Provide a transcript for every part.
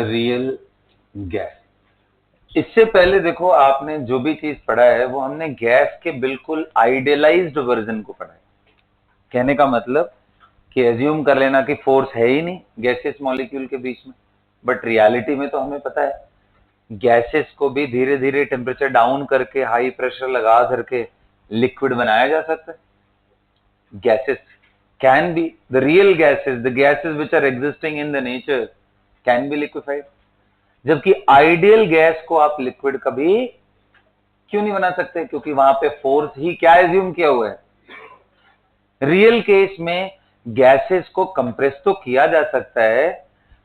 Real gas. इससे पहले देखो आपने जो भी चीज पढ़ा है वो हमने गैस के बिल्कुल आइडियलाइज्ड वर्जन को पढ़ा है। कहने का मतलब कि एज्यूम कर लेना कि फोर्स है ही नहीं गैसेस मॉलिक्यूल के बीच में, बट रियलिटी में तो हमें पता है गैसेस को भी धीरे धीरे टेम्परेचर डाउन करके हाई प्रेशर लगा करके लिक्विड बनाया जा सकता है। Gases can be the real gases, the gases which are existing in the nature can be liquefied, जबकि आइडियल गैस को आप लिक्विड कभी क्यों नहीं बना सकते, क्योंकि वहां पे फोर्स ही क्या एज्यूम किया हुआ है। रियल केस में गैसेस को कंप्रेस तो किया जा सकता है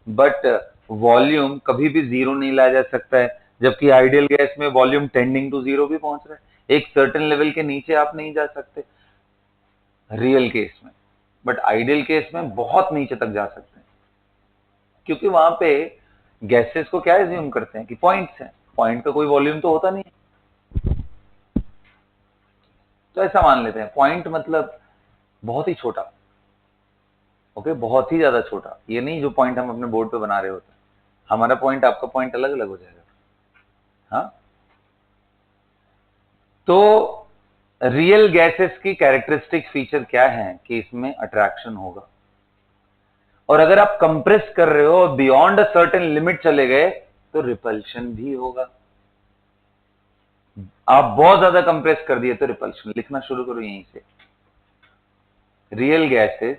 बट वॉल्यूम कभी भी जीरो नहीं लाया जा सकता है, जबकि आइडियल गैस में वॉल्यूम टेंडिंग टू जीरो भी पहुंच रहा है। एक सर्टेन लेवल के नीचे आप नहीं जा सकते रियल केस में, बट आइडियल केस में बहुत नीचे तक जा सकते हैं, क्योंकि वहां पे गैसेस को क्या एज्यूम करते हैं कि पॉइंट्स हैं, पॉइंट का कोई वॉल्यूम तो होता नहीं। तो ऐसा मान लेते हैं पॉइंट मतलब बहुत ही छोटा, ओके, बहुत ही ज्यादा छोटा। ये नहीं जो पॉइंट हम अपने बोर्ड पे बना रहे होते हैं, हमारा पॉइंट आपका पॉइंट अलग अलग हो जाएगा। हाँ, तो रियल गैसेस की कैरेक्टरिस्टिक फीचर क्या है कि इसमें अट्रैक्शन होगा, और अगर आप कंप्रेस कर रहे हो बियॉन्ड अ सर्टेन लिमिट चले गए तो रिपल्शन भी होगा। आप बहुत ज्यादा कंप्रेस कर दिए तो रिपल्शन। लिखना शुरू करो यहीं से। Real gases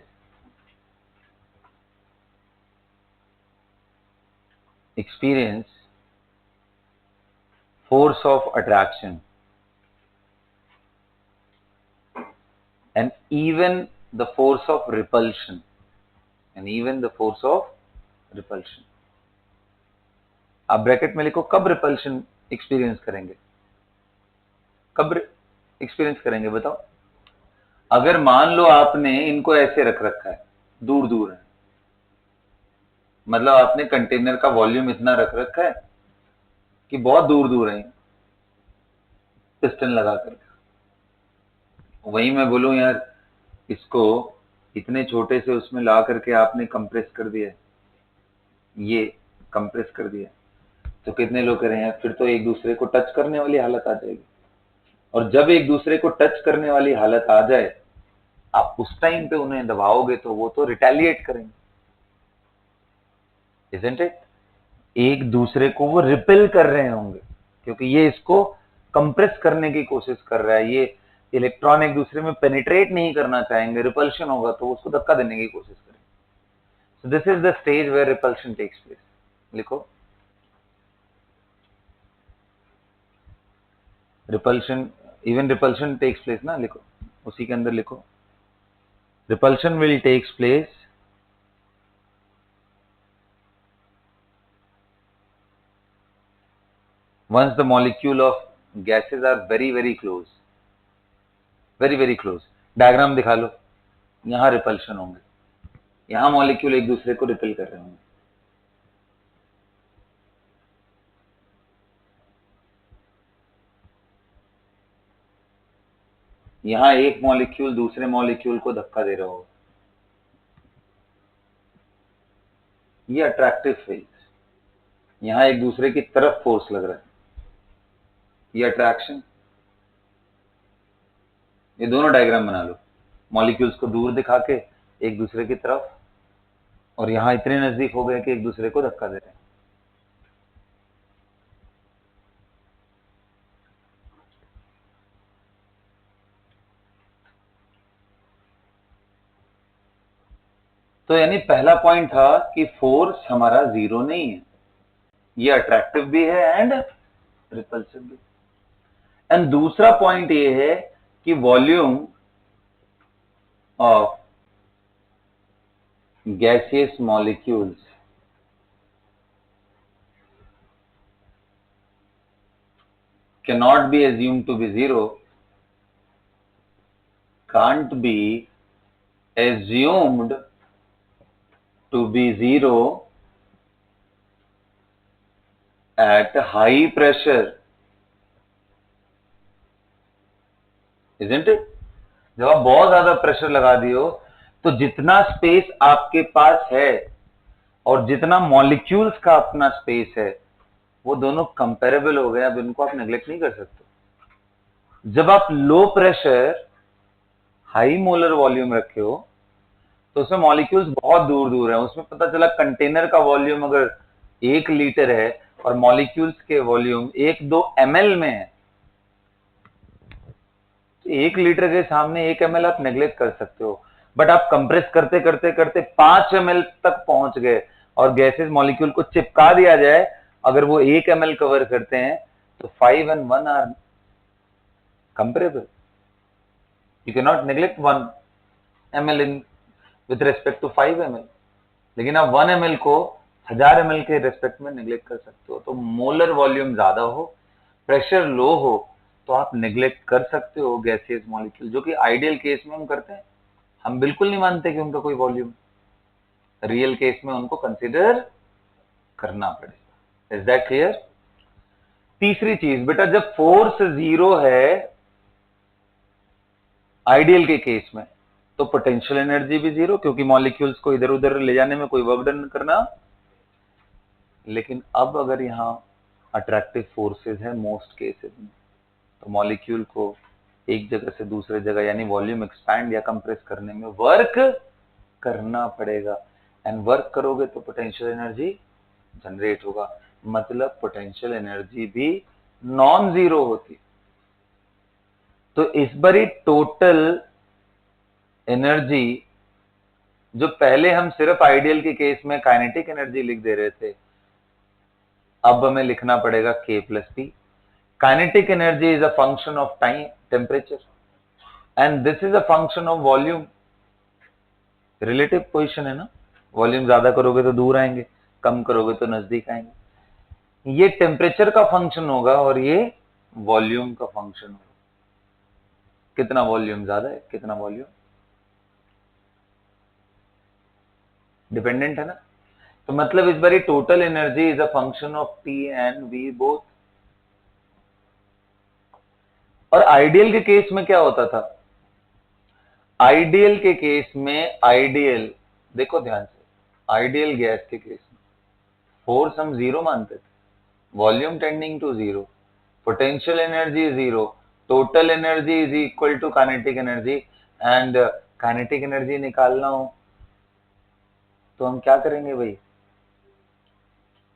experience force of attraction and even the force of repulsion आप ब्रैकेट में लिखो कब रिपल्शन एक्सपीरियंस करेंगे, कब एक्सपीरियंस करेंगे बताओ। अगर मान लो आपने इनको ऐसे रख रखा है, दूर दूर है, मतलब आपने कंटेनर का वॉल्यूम इतना रख रखा है कि बहुत दूर दूर है पिस्टन लगा करके। वही मैं बोलूं यार इसको इतने छोटे से उसमें ला करके आपने कंप्रेस कर दिया, ये कंप्रेस कर दिया, तो कितने लोग कह रहे हैं फिर तो एक दूसरे को टच करने वाली हालत आ जाएगी, और जब एक दूसरे को टच करने वाली हालत आ जाए आप उस टाइम पे उन्हें दबाओगे तो वो तो रिटेलिएट करेंगे, इजंट इट। एक दूसरे को वो रिपेल कर रहे होंगे क्योंकि ये इसको कंप्रेस करने की कोशिश कर रहा है, ये इलेक्ट्रॉन एक दूसरे में पेनिट्रेट नहीं करना चाहेंगे, रिपल्शन होगा तो उसको धक्का देने की कोशिश करेंगे। So this is the stage where repulsion takes place. लिखो repulsion, even repulsion takes place ना, लिखो उसी के अंदर लिखो repulsion will takes place once the molecule of gases are very very close, very very close। Diagram दिखा लो, यहां repulsion होंगे, यहां मॉलिक्यूल एक दूसरे को रिपेल कर रहे होंगे। यहां एक मॉलिक्यूल दूसरे मॉलिक्यूल को धक्का दे रहा होगा, ये अट्रैक्टिव फेज। यहां एक दूसरे की तरफ फोर्स लग रहा है, ये अट्रैक्शन। ये दोनों डायग्राम बना लो, मॉलिक्यूल्स को दूर दिखा के एक दूसरे की तरफ, और यहां इतने नजदीक हो गए कि एक दूसरे को धक्का दे रहे हैं। तो यानी पहला पॉइंट था कि फोर्स हमारा जीरो नहीं है, ये अट्रैक्टिव भी है एंड रिपल्सिव भी। एंड दूसरा पॉइंट ये है कि volume of gaseous molecules cannot be assumed to be zero, can't be assumed to be zero at high pressure, isn't it? जब आप बहुत ज्यादा प्रेशर लगा दियो तो जितना स्पेस आपके पास है और जितना मॉलिक्यूल्स का अपना स्पेस है वो दोनों कंपेरेबल हो गए। अब इनको आप नेग्लेक्ट नहीं कर सकते। जब आप low pressure high molar volume रखे हो तो उसमें मॉलिक्यूल्स बहुत दूर दूर है। उसमें पता चला कंटेनर का वॉल्यूम अगर 1 लीटर है और मॉलिक्यूल्स के वॉल्यूम 1-2 ml में है, 1 लीटर के सामने 1 ml आप नेग्लेक्ट कर सकते हो। बट आप कंप्रेस करते करते करते 5 ml तक पहुंच गए और गैसेस मॉलिक्यूल को चिपका दिया जाए, अगर वो 1 ml कवर करते हैं तो 5 and 1 are comparable. You can not neglect 1 ml in with respect to 5 ml, लेकिन आप 1 ml को 1000 ml के रेस्पेक्ट में नेग्लेक्ट कर सकते हो। तो मोलर वॉल्यूम ज्यादा हो, प्रेशर लो हो, तो आप नेग्लेक्ट कर सकते हो गैसियस मॉलिक्यूल, जो कि आइडियल केस में हम करते हैं। हम बिल्कुल नहीं मानते कि उनका कोई वॉल्यूम, रियल केस में उनको कंसिडर करना पड़ेगा। Is that clear? तीसरी चीज बेटा, जब फोर्स 0 है आइडियल के केस में तो पोटेंशियल एनर्जी भी 0, क्योंकि मॉलिक्यूल्स को इधर उधर ले जाने में कोई वर्क डन करना। लेकिन अब अगर यहाँ अट्रैक्टिव फोर्सेस है मोस्ट केसेस में, तो मॉलिक्यूल को एक जगह से दूसरे जगह यानी वॉल्यूम एक्सपैंड या कंप्रेस करने में वर्क करना पड़ेगा। एंड वर्क करोगे तो पोटेंशियल एनर्जी जनरेट होगा। मतलब पोटेंशियल एनर्जी भी नॉन जीरो होती। तो इस बारी टोटल एनर्जी, जो पहले हम सिर्फ आइडियल के केस में काइनेटिक एनर्जी लिख दे रहे थे, अब हमें लिखना पड़ेगा K plus P। Kinetic energy is a function of time, temperature, and this is a function of volume. Relative position है ना, वॉल्यूम ज्यादा करोगे तो दूर आएंगे, कम करोगे तो नजदीक आएंगे। ये टेम्परेचर का फंक्शन होगा और ये वॉल्यूम का फंक्शन होगा। कितना वॉल्यूम ज्यादा है, कितना वॉल्यूम डिपेंडेंट है ना। तो मतलब इस बारी total energy is a function of P and V both. और आइडियल के केस में क्या होता था? आइडियल के केस में, आइडियल देखो ध्यान से, आइडियल गैस के केस में फोर्स हम 0 मानते थे, volume tending to 0, potential energy 0, total energy is equal to kinetic energy. And kinetic energy निकालना हो तो हम क्या करेंगे भाई?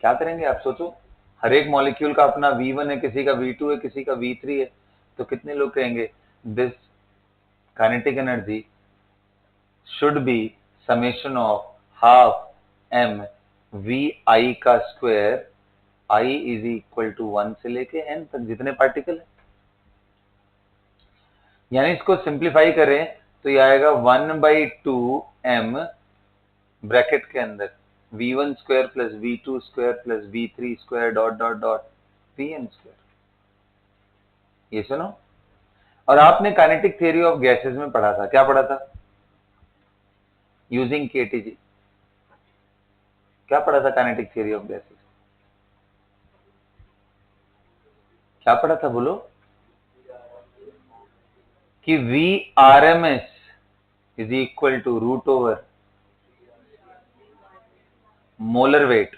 क्या करेंगे आप सोचो। हर एक मॉलिक्यूल का अपना V1 है, किसी का V2 है, किसी का V3 है, तो कितने लोग कहेंगे this kinetic energy should be summation of half m vi का square, i is equal to 1 से लेके n तक जितने पार्टिकल है। यानी इसको सिंप्लीफाई करें तो ये आएगा 1/2m ब्रैकेट के अंदर v1 square plus v2 square plus v3 square dot dot dot vn square. ये सुनो, और आपने काइनेटिक थ्योरी ऑफ गैसेस में पढ़ा था, क्या पढ़ा था? Using KTG. क्या पढ़ा था काइनेटिक थ्योरी ऑफ गैसेस? क्या पढ़ा था बोलो? कि V R M S is equal to root over molar weight,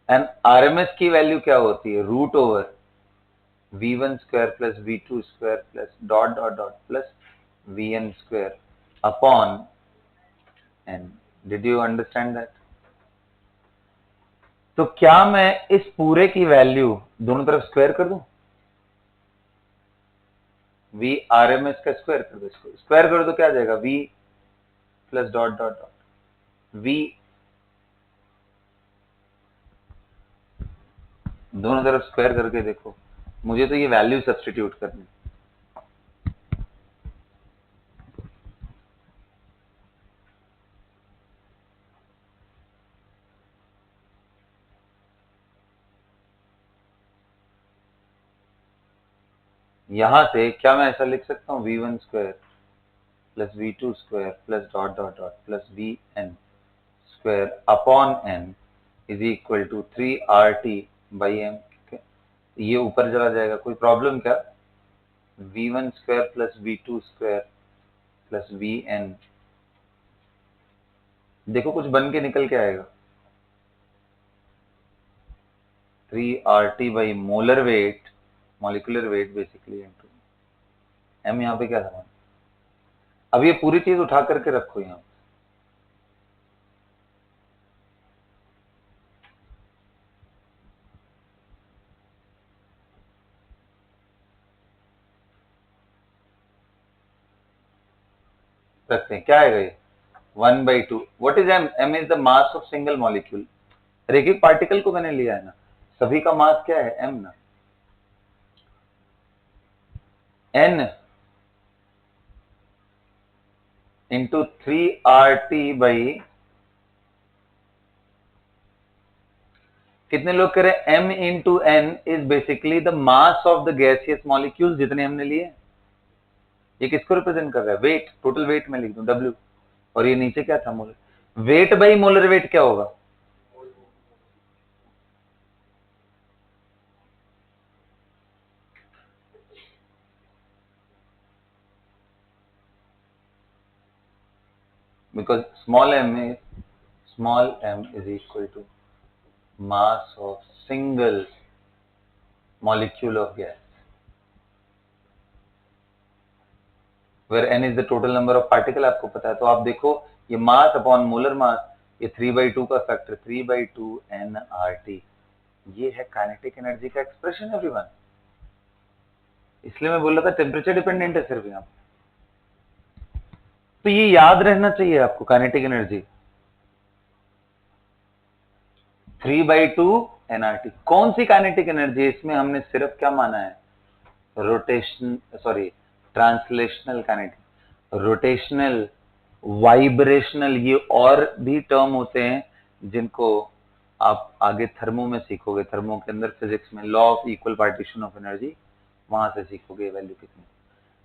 and RMS की वैल्यू क्या होती है? Root over v1 square plus v2 square plus dot dot dot plus vn square upon n। Did you understand that? तो क्या मैं इस पूरे की वैल्यू दोनों तरफ स्क्वायर कर दूं? v आरएमएस का स्क्वायर कर दो, स्क्वायर कर दो क्या आ जाएगा? v plus dot dot dot v, दोनों तरफ स्क्वायर करके देखो। मुझे तो ये वैल्यू सब्स्टिट्यूट करनी। यहां से क्या मैं ऐसा लिख सकता हूं? v1 square plus v2 square plus dot dot dot plus vn square upon n is equal to 3RT by m। ये ऊपर चला जाएगा, कोई प्रॉब्लम क्या? v1 square plus v2 square plus vn, देखो कुछ बन के निकल के आएगा। 3RT by molar weight, molecular weight basically, into m। यहाँ पे क्या था? अब ये पूरी चीज उठा करके रखो यहाँ रखते हैं। क्या आएगा ये? 1/2। What is m? m is the mass of single molecule. एक एक पार्टिकल को मैंने लिया है ना, सभी का मास क्या है? m ना। n इंटू 3RT कितने लोग कह रहे हैं? m into n is basically the mass of the gaseous molecule जितने हमने लिए। ये किसको रिप्रेजेंट कर रहा है? वेट, टोटल वेट में लिख दूं W। और ये नीचे क्या था? Molar weight by molar weight क्या होगा? Because small m is equal to mass of single molecule of gas, where n is the total number of particle। आपको पता है। तो आप देखो ये मास अपॉन मोलर मास, ये 3/2 का फैक्टर 3/2 nRT, ये है काइनेटिक एनर्जी का एक्सप्रेशन एवरीवन। इसलिए मैं बोल रहा था टेम्परेचर डिपेंडेंट है सिर्फ यहाँ पे। तो ये याद रहना चाहिए आपको, काइनेटिक एनर्जी 3/2 nRT। कौन सी काइनेटिक एनर्जी? इसमें हमने सिर्फ क्या माना है? Rotation, sorry, translational kinetic, rotational, vibrational, ये और भी टर्म होते हैं जिनको आप आगे थर्मो में सीखोगे। थर्मो के अंदर फिजिक्स में law of equal partition of energy, वहां से सीखोगे वैल्यू कितनी।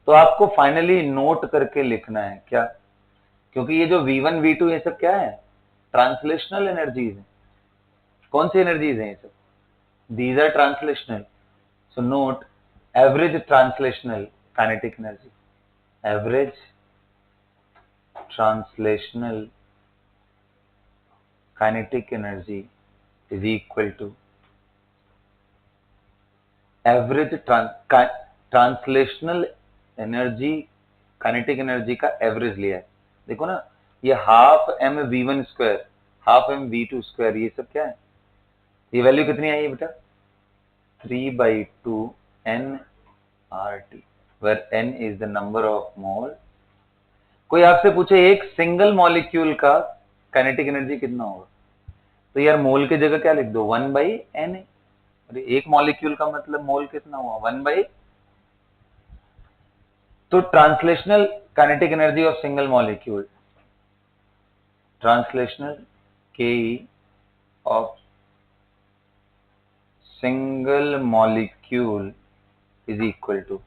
तो आपको फाइनली नोट करके लिखना है क्या, क्योंकि ये जो V1 V2 ये सब क्या है? ट्रांसलेशनल एनर्जीज है। कौन सी एनर्जीज हैं ये सब? These are translational. So note average translational kinetic energy, average translational kinetic energy is equal to average translational energy, kinetic energy का एवरेज लिया है। देखो ना, ये half m v1 square, half m v2 square, ये सब क्या है? ये वैल्यू कितनी आई है बेटा? 3/2 nRT, where n is the number of mole। कोई आपसे पूछे एक सिंगल मॉलिक्यूल का काइनेटिक एनर्जी कितना होगा, तो यार मोल की जगह क्या लिख दो? 1/n। अरे एक मॉलिक्यूल का मतलब मोल कितना हुआ? 1/। तो translational kinetic energy of single molecule, translational K of single molecule is equal to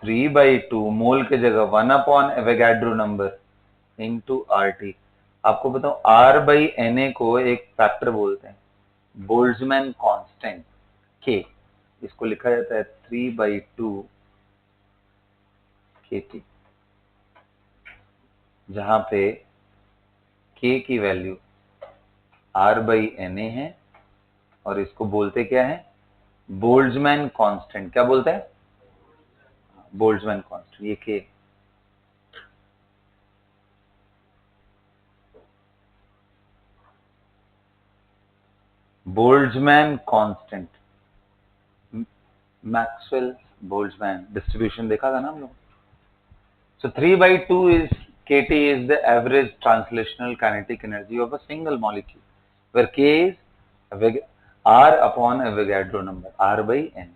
3/2 mole के जगह 1 एवोगाड्रो नंबर इंटू RT। आपको बताऊं, R/Na को एक फैक्टर बोलते हैं, बोल्ट्जमैन कांस्टेंट K। इसको लिखा जाता है 3/2 KT, जहां पे K की वैल्यू R/Na है और इसको बोलते क्या है? Boltzmann constant. क्या बोलते हैं? बोल्ट्जमैन कांस्टेंट, ये K। Boltzmann constant, Maxwell Boltzmann distribution देखा था ना हम लोग। सो 3/2 is KT is the average translational kinetic energy of a single molecule, where K is R upon Avogadro number, R/n।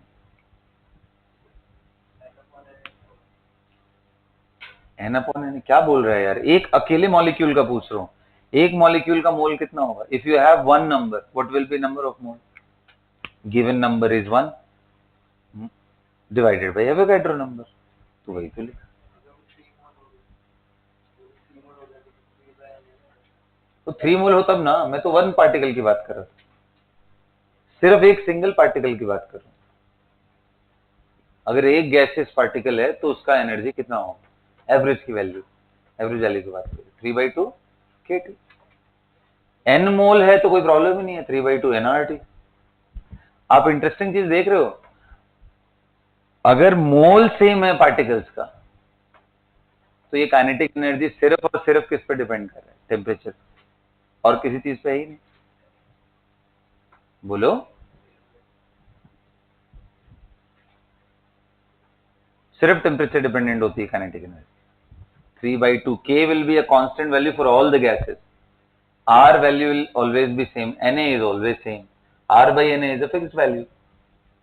n upon n क्या बोल रहा है यार? एक अकेले मॉलिक्यूल का पूछ रहा हूँ, एक मॉलिक्यूल का मोल कितना होगा? If you have one number, what will B number of mole? Given number is 1 divided by Avogadro number. तो वही तो लिखा। तो 3 मोल हो तब ना, मैं तो 1 पार्टिकल की बात कर रहा था, सिर्फ एक सिंगल पार्टिकल की बात कर रहा हूँ। अगर एक गैसियस पार्टिकल है तो उसका एनर्जी कितना होगा? एवरेज की वैल्यू, एवरेज वैल्यू की बात करें 3/2 KT। n मोल है तो कोई प्रॉब्लम ही नहीं है, 3/2 nRT। आप इंटरेस्टिंग चीज देख रहे हो, अगर मोल सेम है पार्टिकल्स का तो ये काइनेटिक एनर्जी सिर्फ और सिर्फ किस पे डिपेंड कर रहा है? टेम्परेचर, और किसी चीज पे ही नहीं। बोलो, सिर्फ टेम्परेचर डिपेंडेंट होती है kinetic energy. 3/2 K will be a constant value for all the gases. R value will always be same. Na is always same. R by Na is a fixed value.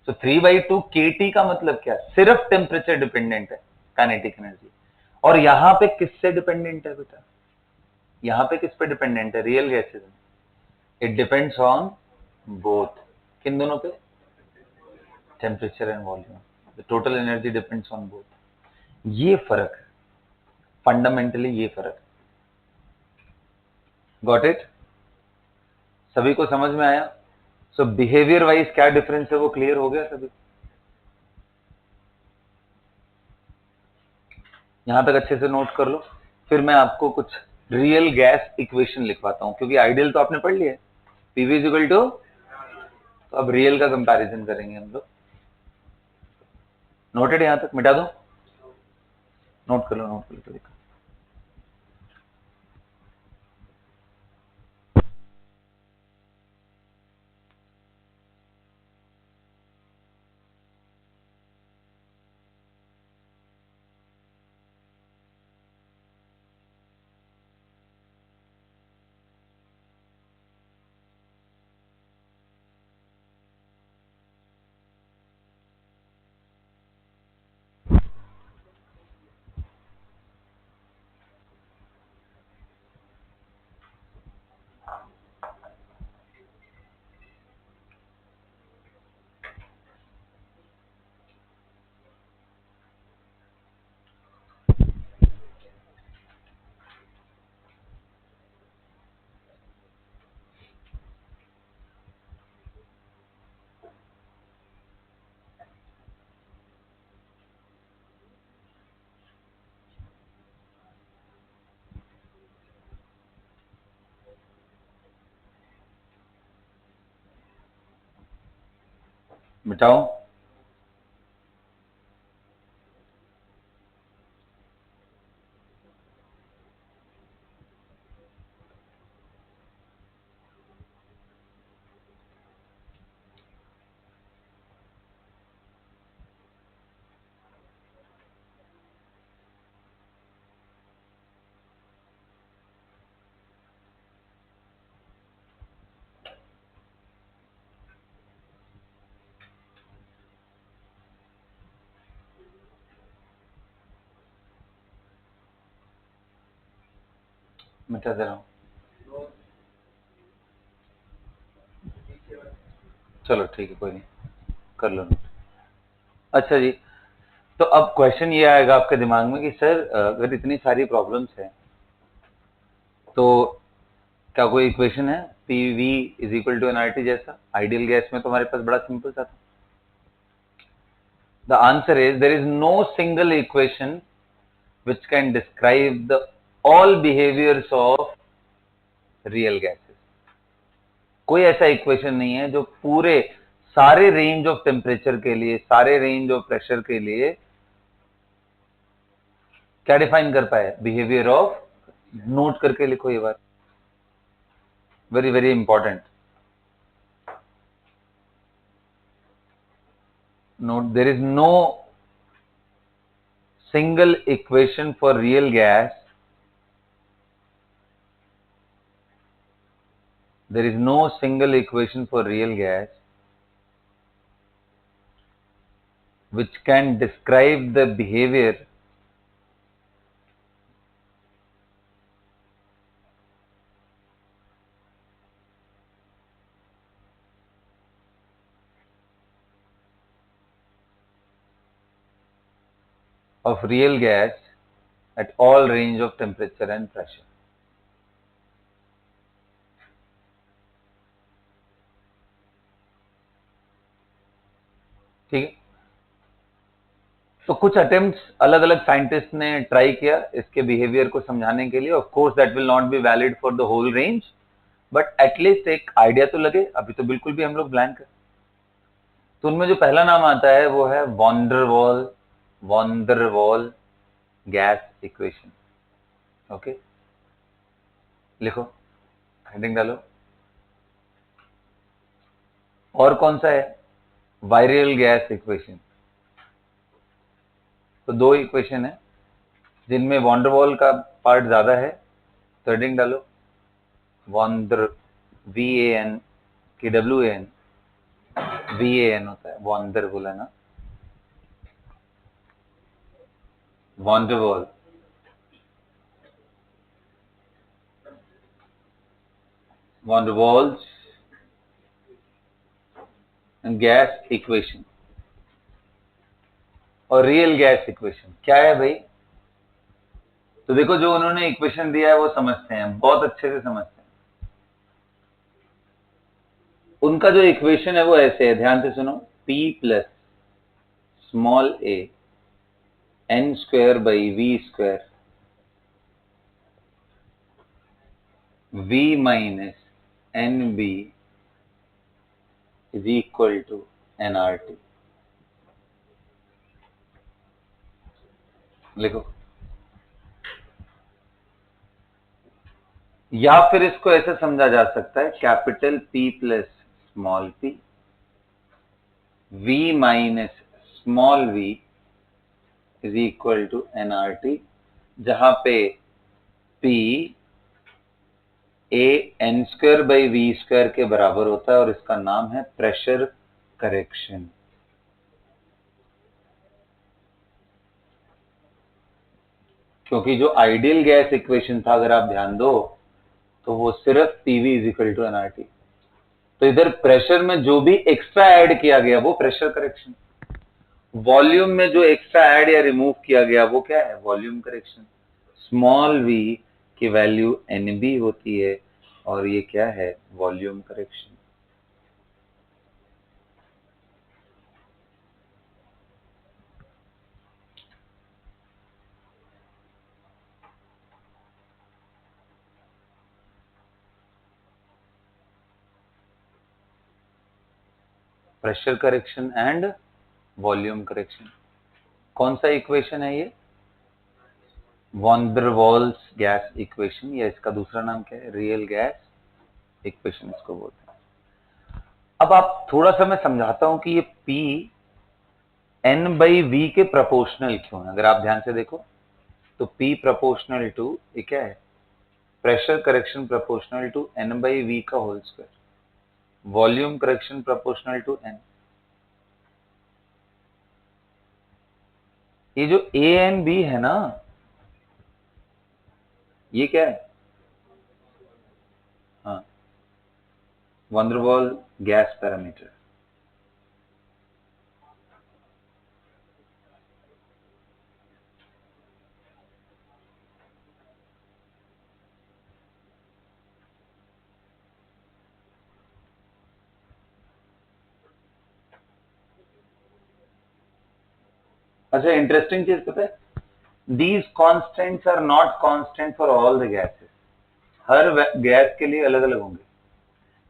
So 3/2 kT का मतलब क्या? सिर्फ temperature dependent है kinetic energy. और यहां पे किससे dependent है बेटा? यहां पे किस पे डिपेंडेंट है? रियल गैसेस में इट डिपेंड्स ऑन बोथ। किन दोनों पे? Temperature and volume. The total energy depends on both. ये फर्क है, फंडामेंटली ये फर्क है। Got it? सभी को समझ में आया? सो बिहेवियर वाइज क्या डिफरेंस है वो क्लियर हो गया सभी? यहां तक अच्छे से नोट कर लो, फिर मैं आपको कुछ रियल गैस इक्वेशन लिखवाता हूं, क्योंकि आइडियल तो आपने पढ़ लिया है, पीवी इज इक्वल टू। तो अब रियल का कंपैरिजन करेंगे हम लोग। नोटेड? यहां तक मिटा दो, नोट कर लो, नोट कर लो तो देखो। मिटाओ। मिटा दे रहा हूं, चलो ठीक है, कोई नहीं, कर लो नोट। अच्छा जी, तो अब क्वेश्चन ये आएगा आपके दिमाग में कि सर अगर इतनी सारी प्रॉब्लम्स हैं तो क्या कोई इक्वेशन है PV is equal to NRT जैसा? आइडियल गैस में तो हमारे पास बड़ा सिंपल सा था। The answer is there is no single equation which can describe the all behaviors of real gases। कोई ऐसा इक्वेशन नहीं है जो पूरे सारे रेंज ऑफ टेम्परेचर के लिए, सारे रेंज ऑफ प्रेशर के लिए क्या डिफाइन कर पाए? Behaviour of. नोट करके लिखो ये बात, very very important. Note, there is no single equation for real gas, there is no single equation for real gas which can describe the behavior of real gas at all range of temperature and pressure। ठीक है, तो कुछ attempts अलग अलग scientist ने try किया इसके behaviour को समझाने के लिए। Of course that will not be valid for the whole range, but at least एक आइडिया तो लगे। अभी तो बिल्कुल भी हम लोग ब्लैंक है। तो उनमें जो पहला नाम आता है वो है van der gas equation. Okay, लिखो, हेडिंग डालो। और कौन सा है? Virial gas equation. तो दो इक्वेशन है जिनमें वॉन्डरवॉल का पार्ट ज्यादा है, तो हेडिंग डालो वॉन्डर, VAN की WAN, VAN होता है, वॉन्डर बोला ना, वॉन्डरवॉल। वॉन्डरवॉल्स गैस इक्वेशन और रियल गैस इक्वेशन क्या है भाई? तो देखो, जो उन्होंने इक्वेशन दिया है वो समझते हैं, बहुत अच्छे से समझते हैं। उनका जो इक्वेशन है वो ऐसे है, ध्यान से सुनो। P plus small a n square by v square v minus nb is equal to nRT। लिखो। या फिर इसको ऐसे समझा जा सकता है, capital P plus small p v minus small v is equal to nRT, जहां पे P a n square by v square के बराबर होता है और इसका नाम है प्रेशर करेक्शन। क्योंकि जो आइडियल गैस इक्वेशन था, अगर आप ध्यान दो, तो वो सिर्फ PV is equal to nRT। तो इधर प्रेशर में जो भी एक्स्ट्रा ऐड किया गया वो प्रेशर करेक्शन, वॉल्यूम में जो एक्स्ट्रा ऐड या रिमूव किया गया वो क्या है? Volume correction. स्मॉल v की वैल्यू NB होती है और ये क्या है? Volume correction. Pressure correction and volume correction. कौन सा इक्वेशन है ये? Van der Waals gas equation, या इसका दूसरा नाम क्या है? रियल गैस इक्वेशन इसको बोलते हैं। अब आप थोड़ा सा मैं समझाता हूं कि ये P N बाई V के प्रोपोर्शनल क्यों है। अगर आप ध्यान से देखो तो P प्रोपोर्शनल टू, ये क्या है? Pressure correction proportional to N by V का whole square, volume correction proportional to N। ये जो A N B है ना, ये क्या है? हाँ, van der Waal gas parameter. अच्छा, इंटरेस्टिंग चीज पता है, these constants are not constant for all the gases। Her gas के लिए अलग अलग होंगे।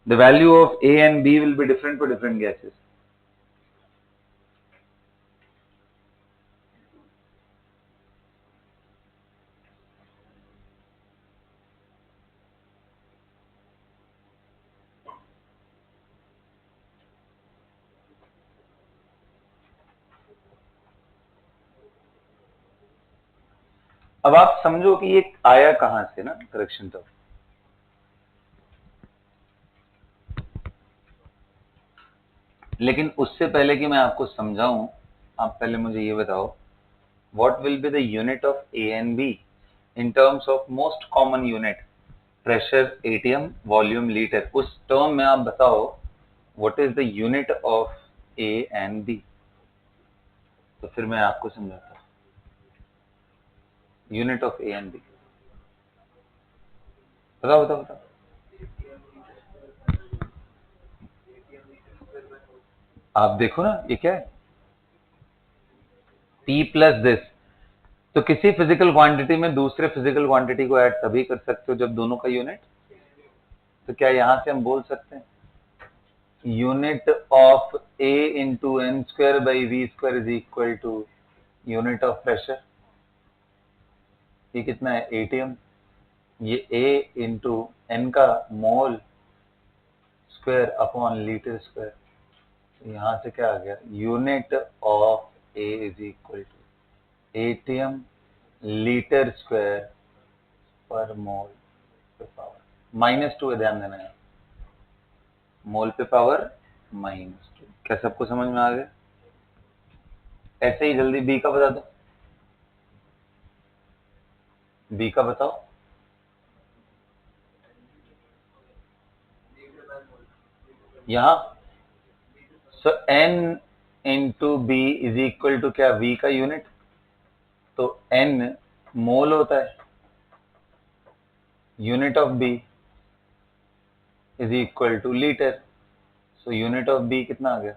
The value of A and B will be different for different gases। अब आप समझो कि ये आया कहां से ना करेक्शन। तो लेकिन उससे पहले कि मैं आपको समझाऊं, आप पहले मुझे ये बताओ, what will be the unit of a and b in terms of most common unit, pressure ATM, volume litre. उस टर्म में आप बताओ what is the unit of a and b. तो फिर मैं आपको समझाता हूं unit of a and b. बताओ बताओ बताओ। आप देखो ना, ये क्या है? P plus this. तो किसी फिजिकल क्वांटिटी में दूसरे फिजिकल क्वांटिटी को ऐड तभी कर सकते हो जब दोनों का यूनिट। तो क्या यहां से हम बोल सकते हैं unit of a into n square by v square is equal to unit of pressure. ये कितना है, एटीएम। ये ए इंटू एन का mole square upon litre square. यहां से क्या आ गया, unit of a is equal to ATM litre square per mole पे पावर -2 है, ध्यान देना है, मोल पे पावर -2। क्या सबको समझ में आ गया? ऐसे ही जल्दी बी का बता दो, बी का बताओ। यहां so N into B is equal to क्या, वी का यूनिट, तो एन मोल होता है, unit of B is equal to litre. So unit of B कितना आ गया,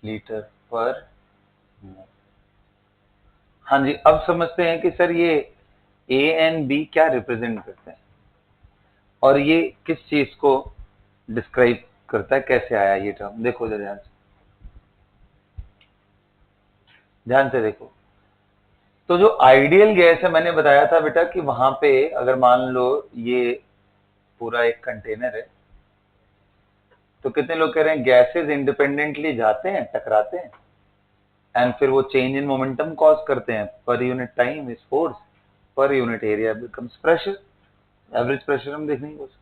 लीटर पर मोल। हाँ जी, अब समझते हैं कि सर ये ए एंड बी क्या रिप्रेजेंट करते हैं और ये किस चीज को डिस्क्राइब करता है, कैसे आया ये टर्म। देखो जरा ध्यान से, ध्यान से देखो। तो जो आइडियल गैस है, मैंने बताया था बेटा कि वहां पे अगर मान लो ये पूरा एक कंटेनर है, तो कितने लोग कह रहे हैं गैसेस इंडिपेंडेंटली जाते हैं, टकराते हैं, एंड फिर वो चेंज इन मोमेंटम कॉज करते हैं। Per unit time is force, per unit area becomes pressure. Average pressure हम देखने की कोशिश।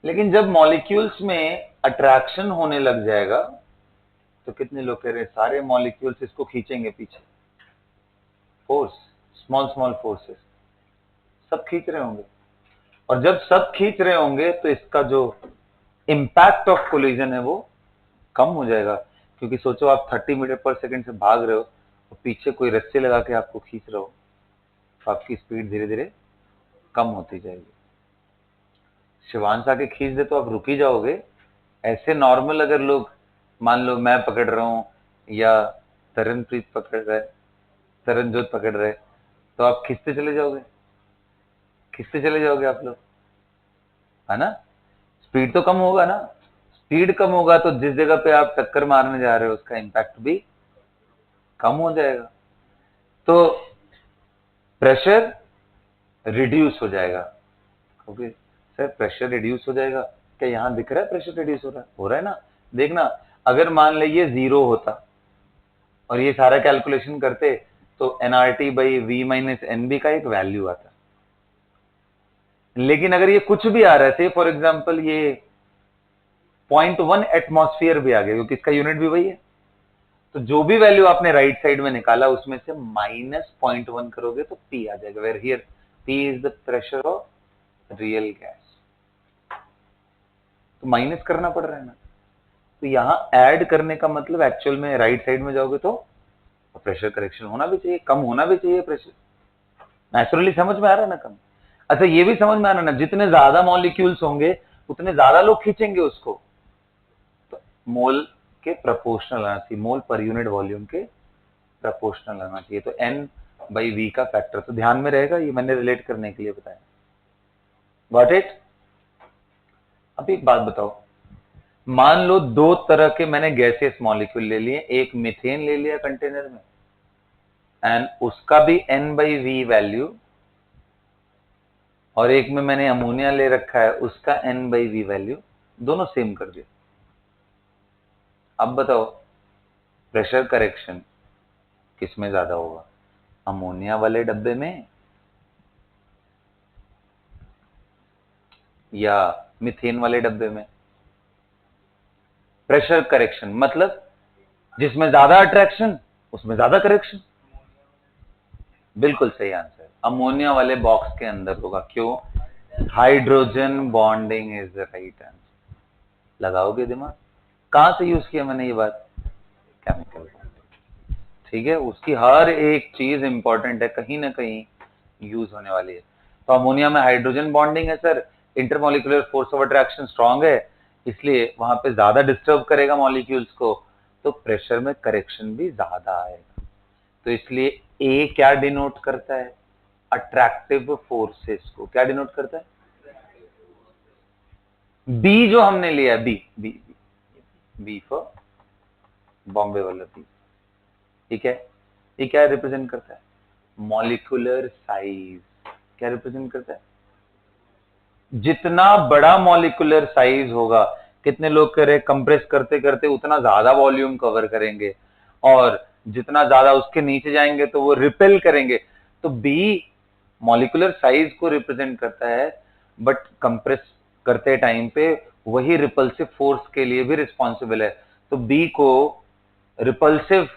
लेकिन जब मॉलिक्यूल्स में अट्रैक्शन होने लग जाएगा, तो कितने लोग कह रहे हैं सारे मॉलिक्यूल्स इसको खींचेंगे पीछे, फोर्स, स्मॉल स्मॉल फोर्सेस, सब खींच रहे होंगे। और जब सब खींच रहे होंगे तो इसका जो इम्पैक्ट ऑफ कोलिजन है वो कम हो जाएगा। क्योंकि सोचो आप 30 मीटर पर सेकंड से भाग रहे हो और पीछे कोई रस्से लगा के आपको खींच रहा हो, तो आपकी स्पीड धीरे धीरे कम होती जाएगी। शिवांश आके खींच दे तो आप रुक ही जाओगे। ऐसे नॉर्मल अगर लोग, मान लो मैं पकड़ रहा हूँ या तरनप्रीत पकड़ रहा है, तरनजोत पकड़ रहे, तो आप खींचते चले जाओगे, खींचते चले जाओगे आप लोग, है ना। स्पीड तो कम होगा ना, स्पीड कम होगा तो जिस जगह पे आप टक्कर मारने जा रहे हो उसका इम्पैक्ट भी कम हो जाएगा। तो प्रेशर रिड्यूस हो जाएगा। ओके सर, प्रेशर रिड्यूस हो जाएगा, क्या यहाँ दिख रहा है प्रेशर रिड्यूस हो रहा है ना। देखना, अगर मान लीजिए 0 होता और ये सारा कैलकुलेशन करते, तो NRT by V minus NB का एक वैल्यू आता। लेकिन अगर ये कुछ भी आ रहा है, फॉर एग्जाम्पल ये 0.1 एटमॉस्फेयर भी आ गया, क्योंकि इसका यूनिट भी वही है, तो जो भी वैल्यू आपने राइट साइड में निकाला उसमें से -0.1 करोगे तो पी आ जाएगा। Where here P is the pressure of real gas, तो माइनस करना पड़ रहा है ना। तो यहां ऐड करने का मतलब एक्चुअल में राइट साइड में जाओगे तो प्रेशर करेक्शन होना भी चाहिए, कम होना भी चाहिए प्रेशर। नेचुरली समझ में आ रहा है ना कम। अच्छा ये भी समझ में आ रहा है ना, जितने ज्यादा मॉलिक्यूल्स होंगे उतने ज्यादा लोग खींचेंगे उसको, तो मोल के प्रोपोर्शनल आना चाहिए, मोल पर यूनिट वॉल्यूम के प्रोपोर्शनल आना चाहिए। तो एन बाई वी का फैक्टर तो ध्यान में रहेगा, ये मैंने रिलेट करने के लिए बताया। Got it. अब एक बात बताओ, मान लो दो तरह के मैंने गैसियस मॉलिक्यूल ले लिए, एक मीथेन ले लिया कंटेनर में एंड उसका भी एन बाई वी वैल्यू, और एक में मैंने अमोनिया ले रखा है उसका एन बाई वी वैल्यू, दोनों सेम कर दिया। अब बताओ प्रेशर करेक्शन किसमें ज्यादा होगा, अमोनिया वाले डब्बे में या मीथेन वाले डब्बे में। प्रेशर करेक्शन मतलब जिसमें ज्यादा अट्रैक्शन उसमें ज्यादा करेक्शन। बिल्कुल सही आंसर, अमोनिया वाले बॉक्स के अंदर होगा। क्यों, hydrogen bonding is the right answer. लगाओगे दिमाग, कहां से यूज किया मैंने ये बात, केमिकल। ठीक है, उसकी हर एक चीज इंपॉर्टेंट है, कहीं ना कहीं यूज होने वाली है। तो अमोनिया में हाइड्रोजन बॉन्डिंग है sir, intermolecular force of attraction strong है, इसलिए वहां पे ज्यादा डिस्टर्ब करेगा मॉलिक्यूल्स को, तो प्रेशर में करेक्शन भी ज्यादा आएगा। तो इसलिए ए क्या डिनोट करता है, अट्रैक्टिव फोर्सेस को क्या डिनोट करता है? बी जो हमने लिया है, B B B for Bombay वाला बी, ठीक है। ये क्या रिप्रेजेंट करता है? Molecular size. क्या रिप्रेजेंट करता है? जितना बड़ा मॉलिक्यूलर साइज होगा, कितने लोग कह रहे कंप्रेस करते करते उतना ज्यादा वॉल्यूम कवर करेंगे, और जितना ज्यादा उसके नीचे जाएंगे तो वो रिपेल करेंगे। तो बी मॉलिक्यूलर साइज को रिप्रेजेंट करता है, बट कंप्रेस करते टाइम पे वही रिपल्सिव फोर्स के लिए भी रिस्पॉन्सिबल है। तो बी को रिपल्सिव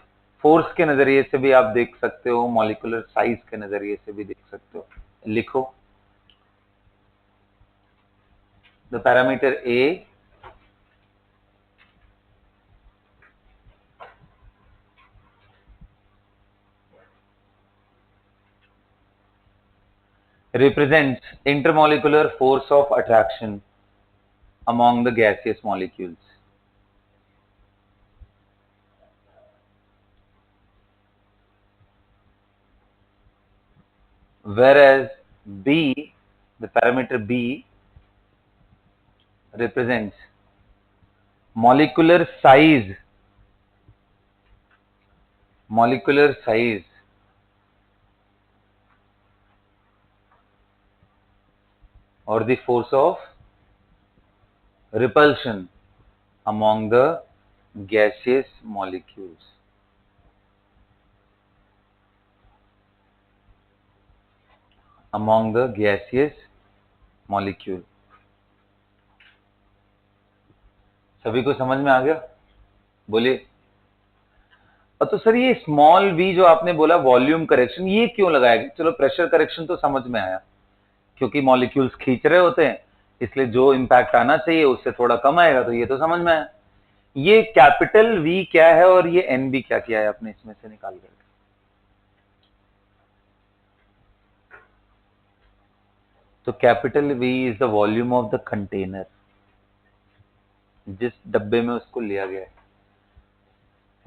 फोर्स के नजरिए से भी आप देख सकते हो, मॉलिक्यूलर साइज के नजरिए से भी देख सकते हो। लिखो, the parameter A represents intermolecular force of attraction among the gaseous molecules. Whereas B, the parameter B, represents molecular size or the force of repulsion among the gaseous molecules. Among the gaseous molecule. सभी को समझ में आ गया? बोलिए। तो sir ये small v जो आपने बोला वॉल्यूम करेक्शन, ये क्यों लगाया गया? चलो प्रेशर करेक्शन तो समझ में आया, क्योंकि मॉलिक्यूल्स खींच रहे होते हैं, इसलिए जो इंपैक्ट आना चाहिए उससे थोड़ा कम आएगा, तो ये तो समझ में आया। ये कैपिटल V क्या है और ये NB क्या किया है आपने इसमें से निकाल कर? तो capital V is the volume of the container, जिस डब्बे में उसको लिया गया है।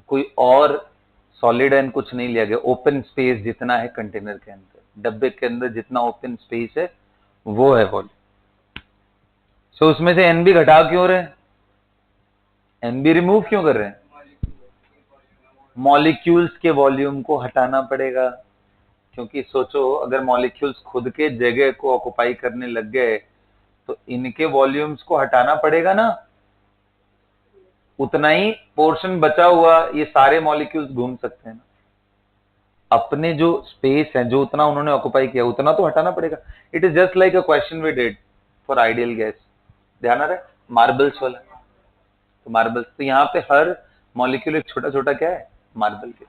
कोई और सॉलिड एंड कुछ नहीं लिया गया, ओपन स्पेस जितना है कंटेनर के अंदर, डब्बे के अंदर जितना ओपन स्पेस है वो है वॉल्यूम। सो उसमें से NB घटा क्यों रहे हैं? NB रिमूव क्यों कर रहे हैं? मॉलिक्यूल्स के वॉल्यूम को हटाना पड़ेगा, क्योंकि सोचो अगर मॉलिक्यूल्स खुद के जगह को ऑक्युपाई करने लग गए तो इनके वॉल्यूम्स को हटाना पड़ेगा ना। उतना ही पोर्शन बचा हुआ ये सारे मॉलिक्यूल्स घूम सकते हैं ना। अपने जो स्पेस है, जो उतना उन्होंने ऑक्युपाई किया, उतना तो हटाना पड़ेगा। It is just like a question we did for ideal gas, ध्यान आ रहा है? मार्बल्स वाला। तो मार्बल्स, तो यहाँ पे हर मॉलिक्यूल एक छोटा छोटा क्या है? मार्बल की तरह।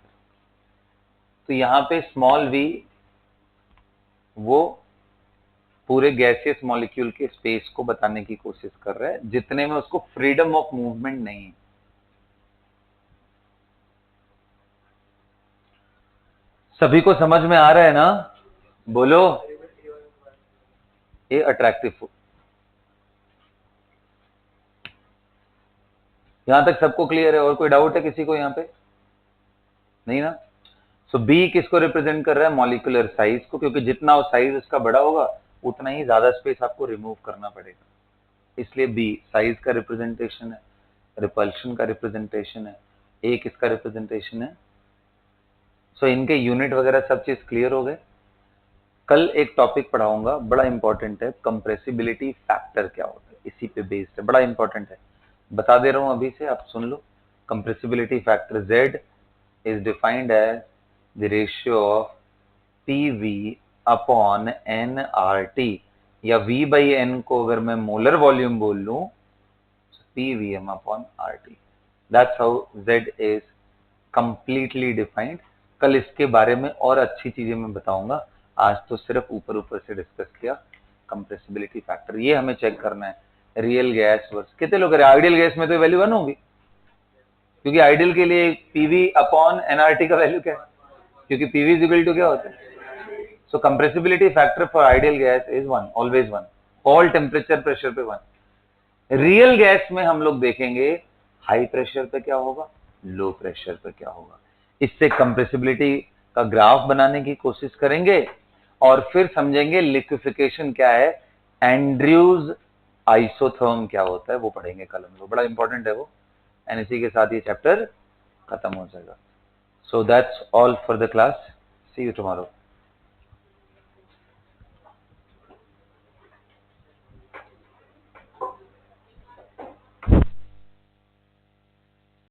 तो यहाँ पे स्मॉल v वो पूरे गैसियस मॉलिक्यूल के स्पेस को बताने की कोशिश कर रहा है, जितने में उसको फ्रीडम ऑफ मूवमेंट नहीं है। सभी को समझ में आ रहा है ना? बोलो। ये अट्रैक्टिव, यहां तक सबको क्लियर है? और कोई डाउट है किसी को यहाँ पे? नहीं ना? सो बी किसको रिप्रेजेंट कर रहा है? मॉलिक्यूलर साइज को, क्योंकि जितना साइज उसका बड़ा होगा उतना ही ज्यादा स्पेस आपको रिमूव करना पड़ेगा, इसलिए बी साइज का रिप्रेजेंटेशन है, रिपल्शन का रिप्रेजेंटेशन है, ए किसका रिप्रेजेंटेशन है। सो इनके यूनिट वगैरह सब चीज क्लियर हो गए। कल एक टॉपिक पढ़ाऊंगा, बड़ा इंपॉर्टेंट है, कंप्रेसिबिलिटी फैक्टर क्या होता है, इसी पे बेस्ड है, बड़ा इंपॉर्टेंट है, बता दे रहा हूं अभी से, आप सुन लो। Compressibility factor Z is defined as the ratio of PV upon nRT, या V by N को अगर मैं मोलर वॉल्यूम बोल लूं, PVM upon RT. That's how Z is completely defined. कल इसके बारे में और अच्छी चीजें मैं बताऊंगा, आज तो सिर्फ ऊपर ऊपर से डिस्कस किया। कंप्रेसिबिलिटी फैक्टर ये हमें चेक करना है, रियल गैस वर्स कितने लोग, आइडियल गैस में तो वैल्यू 1 होगी, क्योंकि आइडियल के लिए पीवी अपॉन एनआरटी का वैल्यू क्या है? क्योंकि पीवी इज इक्वल टू क्या होता है? So compressibility factor for ideal gas is 1, always 1, all temperature pressure पे 1। रियल गैस में हम लोग देखेंगे हाई प्रेशर पे क्या होगा, लो प्रेशर पे क्या होगा। इससे कंप्रेसिबिलिटी का ग्राफ बनाने की कोशिश करेंगे और फिर समझेंगे लिक्विफिकेशन क्या है, एंड्रयूज आइसोथर्म क्या होता है वो पढ़ेंगे कल हम लोग, बड़ा इंपॉर्टेंट है वो। एंड इसी के साथ ये चैप्टर खत्म हो जाएगा। So that's all for the class, see you tomorrow.